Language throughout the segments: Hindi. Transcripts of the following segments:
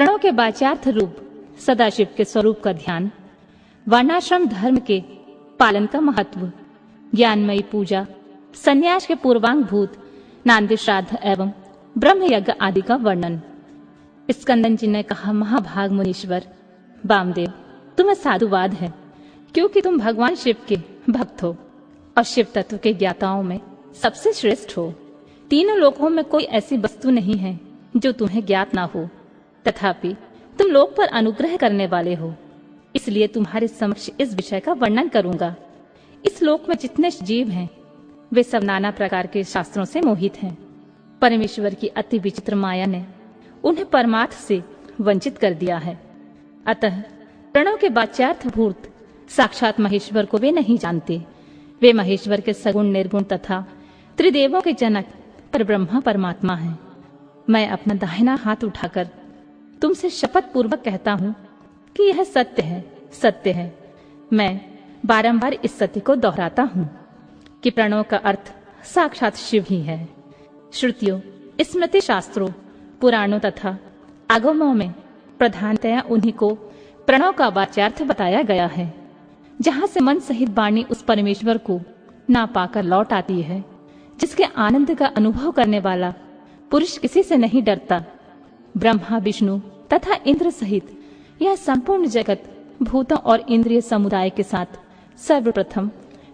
प्रणव के वाच्यार्थ रूप सदाशिव के स्वरूप का ध्यान, वर्णाश्रम धर्म के पालन का महत्व, ज्ञानमयी पूजा, संन्यास के पूर्वांग भूत नांदी श्राद्ध एवं ब्रह्म यज्ञ आदि का वर्णन। स्कंदन जी ने कहा, महाभाग मुनीश्वर वामदेव, तुम्हें साधुवाद है, क्योंकि तुम भगवान शिव के भक्त हो और शिव तत्व के ज्ञाताओं में सबसे श्रेष्ठ हो। तीनों लोकों में कोई ऐसी वस्तु नहीं है जो तुम्हें ज्ञात ना हो, तथापि तुम लोक पर अनुग्रह करने वाले हो, इसलिए तुम्हारे समक्ष इस विषय का वर्णन करूंगा। इस लोक में जितने जीव हैं वे सब नाना प्रकार के शास्त्रों से मोहित हैं। परमेश्वर की अति विचित्र माया ने उन्हें परमार्थ से वंचित कर दिया है। अतः प्रणव के वाच्यार्थ भूत साक्षात महेश्वर को वे नहीं जानते। वे महेश्वर के सगुण निर्गुण तथा त्रिदेवों के जनक पर ब्रह्मा परमात्मा हैं। मैं अपना दाहिना हाथ उठाकर तुमसे शपथ पूर्वक कहता हूं कि यह सत्य है, सत्य है। मैं बारंबार इस सत्य को दोहराता हूं कि प्रणव का अर्थ साक्षात शिव ही है। श्रुतियों, स्मृति शास्त्रों, पुराणों तथा आगमों में प्रधानतया उन्हीं को प्रणव का वाच्यार्थ बताया गया है। जहां से मन सहित वाणी उस परमेश्वर को ना पाकर लौट आती है, जिसके आनंद का अनुभव करने वाला पुरुष किसी से नहीं डरता। ब्रह्मा, विष्णु तथा इंद्र सहित यह संपूर्ण जगत भूतों और इंद्रिय समुदाय के साथ सर्वप्रथम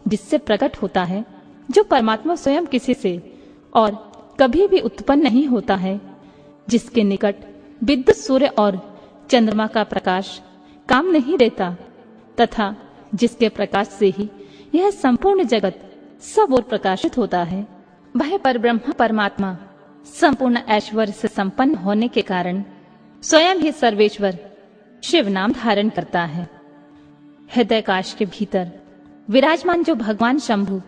जिससे प्रकट होता है, जो परमात्मा स्वयं किसी से और कभी भी उत्पन्न नहीं होता है, जिसके निकट विद्युत सूर्य और चंद्रमा का प्रकाश काम नहीं देता तथा जिसके प्रकाश से ही यह संपूर्ण जगत सब ओर प्रकाशित होता है, वह परब्रह्म परमात्मा संपूर्ण ऐश्वर्य से संपन्न होने के कारण स्वयं ही सर्वेश्वर शिव नाम धारण करता है। हृदयकाश के भीतर विराजमान जो भगवान शंभु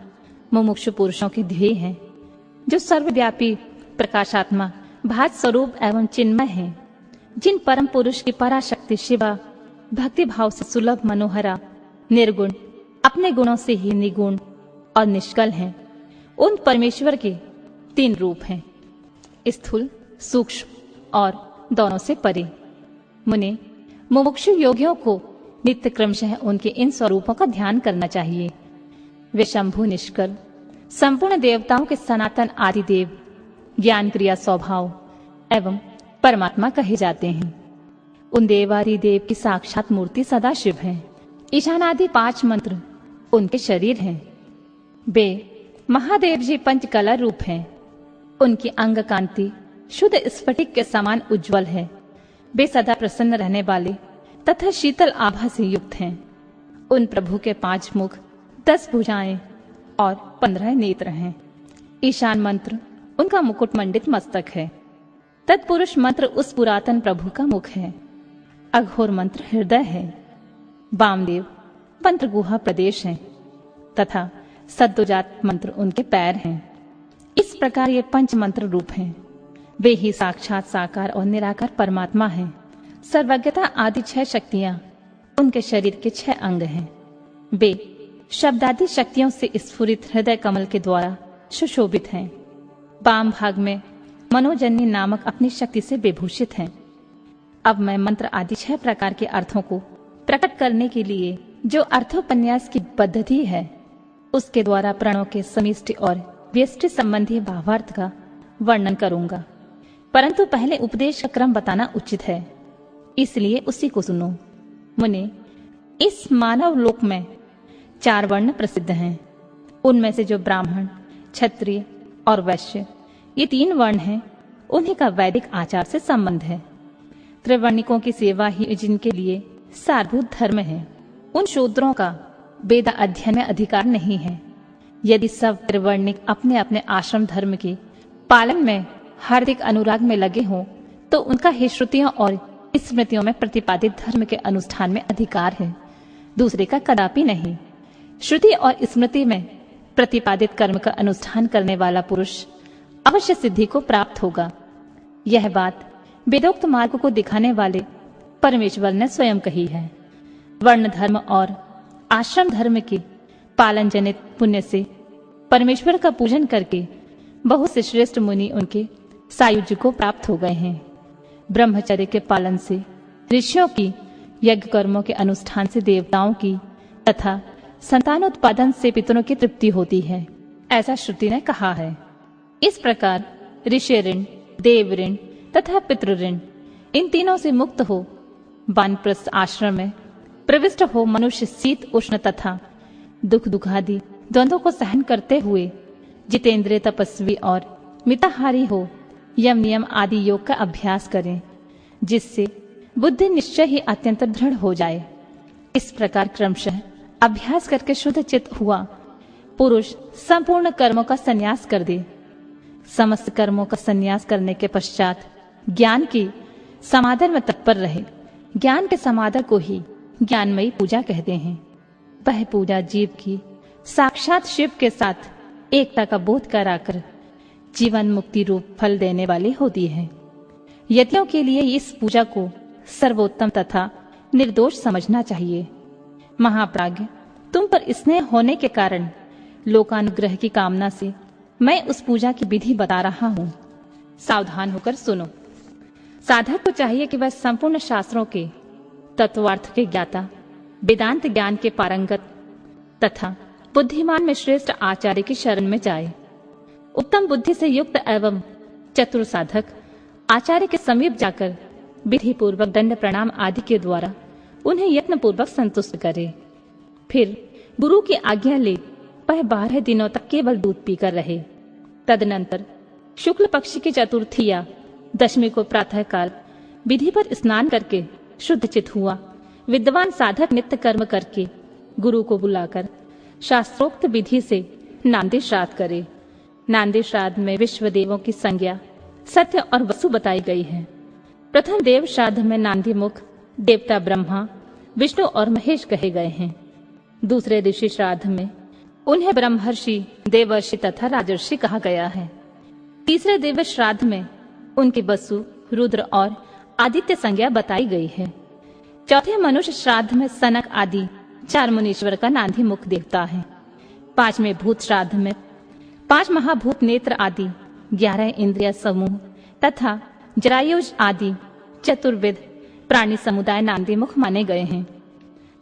मुमुक्षु पुरुषों के ध्येय हैं, जो सर्वव्यापी प्रकाशात्मा भात स्वरूप एवं चिन्मय हैं, जिन परम पुरुष की पराशक्ति शिवा भक्ति भाव से सुलभ मनोहरा निर्गुण अपने गुणों से ही निगुण और निष्कल हैं, उन परमेश्वर के तीन रूप हैं, स्थूल, सूक्ष्म और दोनों से परे। मुने, मुमुक्षु योगियों को नित्य क्रमशः उनके इन स्वरूपों का ध्यान करना चाहिए। वे शंभु निष्कल संपूर्ण देवताओं के सनातन आदिदेव, ज्ञान क्रिया स्वभाव एवं परमात्मा कहे जाते हैं। उन देवादिदेव की साक्षात मूर्ति सदाशिव है। ईशानादि 5 मंत्र उनके शरीर हैं। वे महादेव जी पंचकला रूप हैं। उनकी अंग कांति शुद्ध स्फटिक के समान उज्जवल है। वे सदा प्रसन्न रहने वाले तथा शीतल आभा से युक्त हैं। उन प्रभु के 5 मुख, 10 भुजाएं और 15 नेत्र हैं। ईशान मंत्र उनका मुकुट मंडित मस्तक है। तत्पुरुष मंत्र उस पुरातन प्रभु का मुख है। अघोर मंत्र हृदय है। वामदेव मंत्र गुहा प्रदेश है तथा सद्योजात मंत्र उनके पैर हैं। इस प्रकार ये 5 मंत्र रूप हैं। वे ही साक्षात साकार और निराकार परमात्मा हैं। सर्वज्ञता आदि 6 शक्तियां उनके शरीर के 6 अंग हैं। वे शब्दादि शक्तियों से स्फुरित हृदय कमल के द्वारा सुशोभित हैं। वाम भाग में मनोजन्य नामक अपनी शक्ति से विभूषित हैं। अब मैं मंत्र आदि 6 प्रकार के अर्थों को प्रकट करने के लिए जो अर्थोपन्यास की पद्धति है, उसके द्वारा प्रणव के समिष्टि और व्यष्टि संबंधी भावार्थ का वर्णन करूंगा। परंतु पहले उपदेश का क्रम बताना उचित है, इसलिए उसी को सुनो। मुने, इस मानव लोक में 4 वर्ण प्रसिद्ध हैं। उनमें से जो ब्राह्मण, क्षत्रिय और वैश्य ये 3 वर्ण हैं, उन्हीं का वैदिक आचार से संबंध है। त्रिवर्णिकों की सेवा ही जिनके लिए सारभूत धर्म है, उन शूद्रों का वेद अध्ययन में अधिकार नहीं है। यदि सब त्रिवर्णिक अपने अपने आश्रम धर्म के पालन में हार्दिक अनुराग में लगे हों, तो उनका ही श्रुतियों और स्मृतियों में प्रतिपादित धर्म के अनुष्ठान में अधिकार है, दूसरे का कदापि नहीं। श्रुति और स्मृति में प्रतिपादित कर्म का अनुष्ठान करने वाला पुरुष अवश्य सिद्धि को प्राप्त होगा। यह बात वेदोक्त मार्ग को दिखाने वाले परमेश्वर ने स्वयं कही है। वर्ण धर्म और आश्रम धर्म के पालन जनित पुण्य से परमेश्वर का पूजन करके बहुत से श्रेष्ठ मुनि उनके सायुज्य को प्राप्त हो गए हैं। ब्रह्मचर्य के पालन से, ऋषियों की यज्ञ कर्मों के अनुष्ठान से देवताओं की तथा संतानोत्पादन से पितरों की तृप्ति होती है, ऐसा श्रुति ने कहा है। इस प्रकार ऋषि ऋण, देव ऋण तथा पितृ ऋण, इन तीनों से मुक्त हो वानप्रस्थ आश्रम में प्रविष्ट हो मनुष्य शीत उष्ण तथा दुख दुखादि द्वंद्वों को सहन करते हुए जितेंद्रिय तपस्वी और मिताहारी हो यम नियम आदि योग का अभ्यास करें, जिससे बुद्धि निश्चय ही अत्यंत दृढ़ हो जाए। इस प्रकार क्रमशः अभ्यास करके शुद्ध चित्त हुआ पुरुष संपूर्ण कर्मों का संन्यास कर दे। समस्त कर्मों का संन्यास करने के पश्चात ज्ञान की समाधन में तत्पर रहे। ज्ञान के समाधन को ही ज्ञानमयी पूजा कहते हैं। वह पूजा जीव की साक्षात शिव के साथ एकता का बोध कराकर जीवन मुक्ति रूप फल देने वाली होती है। यतियों के लिए इस पूजा को सर्वोत्तम तथा निर्दोष समझना चाहिए। महाप्राज्ञ, तुम पर स्नेह होने के कारण लोकानुग्रह की कामना से मैं उस पूजा की विधि बता रहा हूँ। सावधान होकर सुनो। साधक को चाहिए कि वह संपूर्ण शास्त्रों के तत्वार्थ के ज्ञाता, वेदांत ज्ञान के पारंगत तथा बुद्धिमान में श्रेष्ठ आचार्य की शरण में जाए। उत्तम बुद्धि से युक्त एवं चतुर साधक आचार्य के समीप जाकर विधि पूर्वक दंड प्रणाम आदि के द्वारा उन्हें यत्न पूर्वक संतुष्ट करे। फिर गुरु की आज्ञा ले वह 12 दिनों तक केवल दूध पीकर रहे। तदनंतर शुक्ल पक्ष की चतुर्थी या दशमी को प्रातः काल विधि पर स्नान करके शुद्ध चित हुआ विद्वान साधक नित्य कर्म करके गुरु को बुलाकर शास्त्रोक्त विधि से नांदी श्राद्ध करे। नांदी श्राद्ध में विश्व देवों की संज्ञा, सत्य और वसु बताई गई है। प्रथम देव श्राद्ध में नांदी मुख देवता ब्रह्मा, विष्णु और महेश कहे गए हैं। दूसरे ऋषि श्राद्ध में उन्हें ब्रह्मर्षि, देवर्षि तथा राजर्षि कहा गया है। तीसरे देव श्राद्ध में उनकी वसु, रुद्र और आदित्य संज्ञा बताई गई है। चौथे मनुष्य श्राद्ध में सनक आदि 4 मुनीश्वर का नांदी मुख देवता है। 5वें भूत श्राद्ध में 5 महाभूत नेत्र आदि 11 इंद्रिय समूह तथा जरायुज आदि चतुर्विध प्राणी समुदाय नांदी मुख माने गए हैं।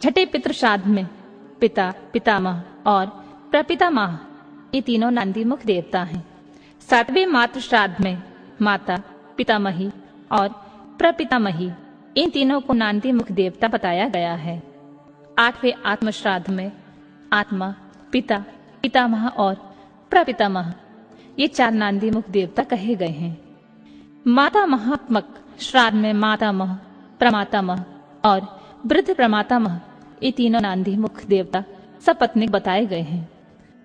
छठे पितृ श्राद्ध में पिता, पितामह और प्रपितामह, ये तीनों नांदी मुख देवता हैं। 7वें मातृ श्राद्ध में माता, पितामही और प्रपितामही, इन तीनों को नांदी मुख देवता बताया गया है। 8वें आत्म श्राद्ध में आत्मा, पिता, पितामह और प्रपितामह, ये 4 नांदी मुख देवता कहे गए हैं। माता महात्मक श्राद्ध में मातामह, प्रमातामह और वृद्ध प्रमातामह, ये तीनों नांदी मुख देवता सपत्नीक बताए गए हैं।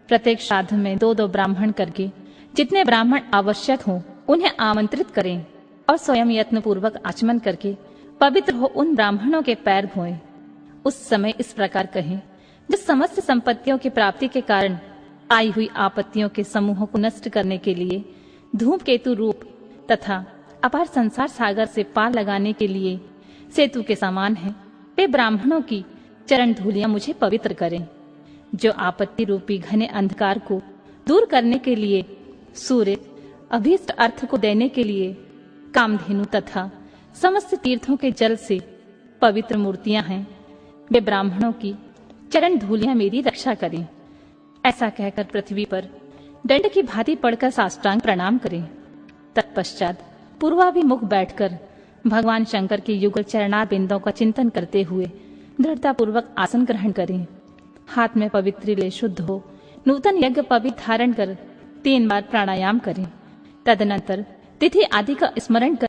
प्रत्येक श्राद्ध में 2-2 ब्राह्मण करके जितने ब्राह्मण आवश्यक हों उन्हें आमंत्रित करें और स्वयं यत्न पूर्वक आचमन करके पवित्र हो उन ब्राह्मणों के पैर धोएं। उस समय इस प्रकार कहें, जो समस्त संपत्तियों की प्राप्ति के कारण आई हुई आपत्तियों के समूहों को नष्ट करने के लिए धूमकेतु रूप तथा अपार संसार सागर से पार लगाने के लिए सेतु के समान है, वे ब्राह्मणों की चरण धूलियां मुझे पवित्र करें। जो आपत्ति रूपी घने अंधकार को दूर करने के लिए सूर्य, अभीष्ट अर्थ को देने के लिए कामधेनु तथा समस्त तीर्थों के जल से पवित्र मूर्तियां हैं, वे ब्राह्मणों की चरण धूलियां मेरी रक्षा करें। ऐसा कहकर पृथ्वी पर दंड की भांति पड़कर साष्टांग प्रणाम करें। तत्पश्चात पूर्वाभिमुख बैठकर भगवान शंकर के युगल चरणार बिंदों का चिंतन करते हुए दृढ़ता पूर्वक आसन ग्रहण करें। हाथ में पवित्र ले शुद्ध हो नूतन यज्ञ पवित्र धारण कर 3 बार प्राणायाम करें। तदनंतर तिथि आदि का स्मरण कर